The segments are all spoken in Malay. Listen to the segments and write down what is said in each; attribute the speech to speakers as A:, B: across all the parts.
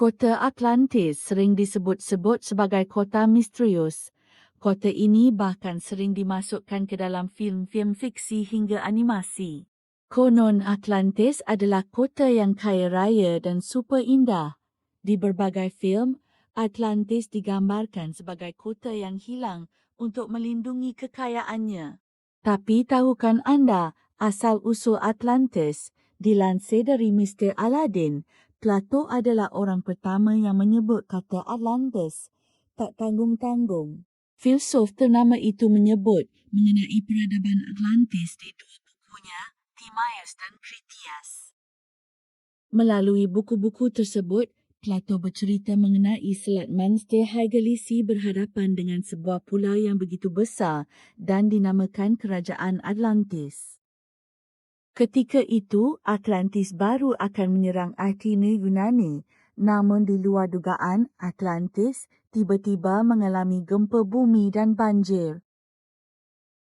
A: Kota Atlantis sering disebut-sebut sebagai kota misterius. Kota ini bahkan sering dimasukkan ke dalam filem-filem fiksi hingga animasi. Konon Atlantis adalah kota yang kaya raya dan super indah. Di berbagai filem, Atlantis digambarkan sebagai kota yang hilang untuk melindungi kekayaannya. Tapi tahukah anda asal-usul Atlantis? Dilansir dari Mr. Aladdin, Plato adalah orang pertama yang menyebut kata Atlantis. Tak tanggung-tanggung. Filsuf ternama itu menyebut mengenai peradaban Atlantis di dua bukunya, Timaeus dan Critias. Melalui buku-buku tersebut, Plato bercerita mengenai Selat Monster Haegelisi berhadapan dengan sebuah pulau yang begitu besar dan dinamakan Kerajaan Atlantis. Ketika itu, Atlantis baru akan menyerang Athena Yunani. Namun di luar dugaan, Atlantis tiba-tiba mengalami gempa bumi dan banjir.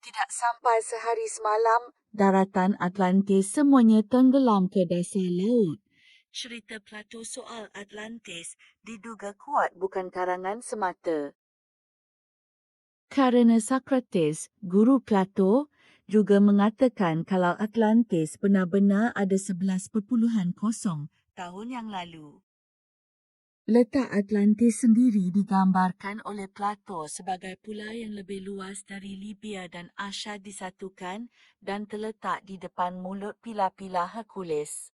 A: Tidak sampai sehari semalam, daratan Atlantis semuanya tenggelam ke dasar laut. Cerita Plato soal Atlantis diduga kuat bukan karangan semata. Karena Socrates, guru Plato, juga mengatakan kalau Atlantis benar-benar ada 11.0 tahun yang lalu. Letak Atlantis sendiri digambarkan oleh Plato sebagai pulau yang lebih luas dari Libya dan Asia disatukan dan terletak di depan mulut pilar-pilar Hercules.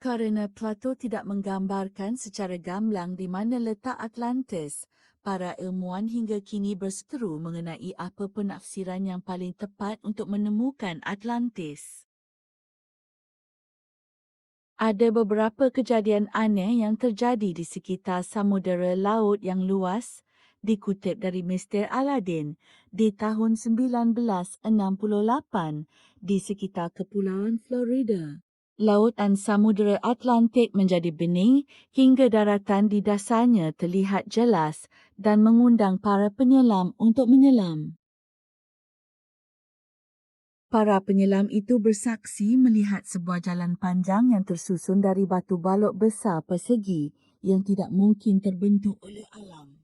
A: Karena Plato tidak menggambarkan secara gamblang di mana letak Atlantis, para ilmuwan hingga kini berseteru mengenai apa penafsiran yang paling tepat untuk menemukan Atlantis. Ada beberapa kejadian aneh yang terjadi di sekitar samudera laut yang luas, dikutip dari Mr. Aladdin di tahun 1968 di sekitar Kepulauan Florida. Lautan Samudera Atlantik menjadi bening hingga daratan di dasarnya terlihat jelas dan mengundang para penyelam untuk menyelam. Para penyelam itu bersaksi melihat sebuah jalan panjang yang tersusun dari batu balok besar persegi yang tidak mungkin terbentuk oleh alam.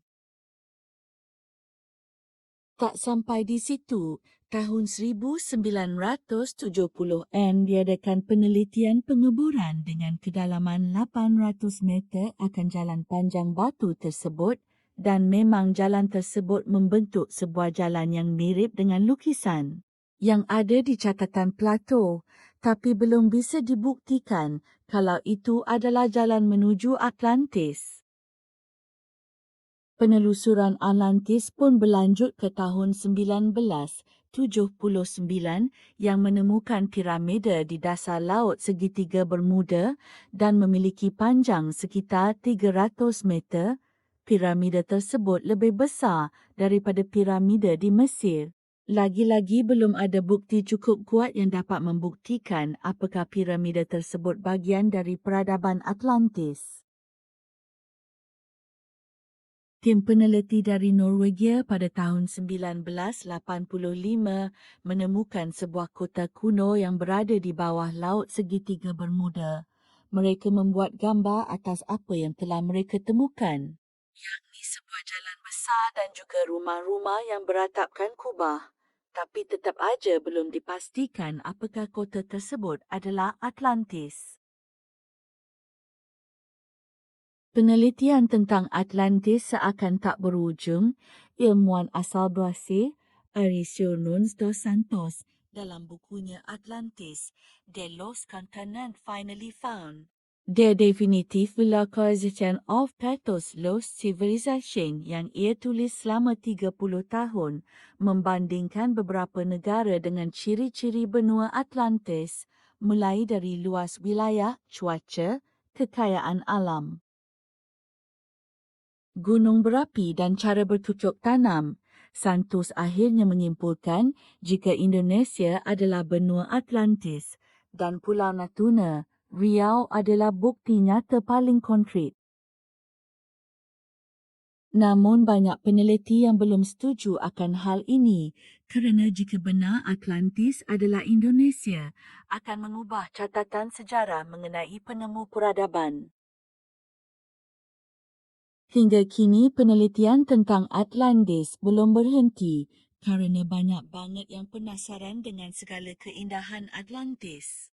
A: Tak sampai di situ, tahun 1970-an diadakan penelitian pengeburan dengan kedalaman 800 meter akan jalan panjang batu tersebut dan memang jalan tersebut membentuk sebuah jalan yang mirip dengan lukisan yang ada di catatan Plato, tapi belum bisa dibuktikan kalau itu adalah jalan menuju Atlantis. Penelusuran Atlantis pun berlanjut ke tahun 1979 yang menemukan piramida di dasar laut segitiga Bermuda dan memiliki panjang sekitar 300 meter. Piramida tersebut lebih besar daripada piramida di Mesir. Lagi-lagi belum ada bukti cukup kuat yang dapat membuktikan apakah piramida tersebut bagian dari peradaban Atlantis. Tim peneliti dari Norwegia pada tahun 1985 menemukan sebuah kota kuno yang berada di bawah laut segitiga Bermuda. Mereka membuat gambar atas apa yang telah mereka temukan, yakni sebuah jalan besar dan juga rumah-rumah yang beratapkan kubah. Tapi tetap aja belum dipastikan apakah kota tersebut adalah Atlantis. Penelitian tentang Atlantis seakan tak berujung. Ilmuwan asal Brazil, Aricio Nunes dos Santos, dalam bukunya Atlantis, de los Continentes Finally Found, The Definitive Localization of Patos Los Civilization yang ia tulis selama 30 tahun, membandingkan beberapa negara dengan ciri-ciri benua Atlantis, mulai dari luas wilayah, cuaca, kekayaan alam, gunung berapi dan cara bertucuk tanam. Santos akhirnya menyimpulkan jika Indonesia adalah benua Atlantis dan Pulau Natuna, Riau adalah bukti nyata paling konkret. Namun banyak peneliti yang belum setuju akan hal ini kerana jika benar Atlantis adalah Indonesia, akan mengubah catatan sejarah mengenai penemu peradaban. Hingga kini penelitian tentang Atlantis belum berhenti kerana banyak banget yang penasaran dengan segala keindahan Atlantis.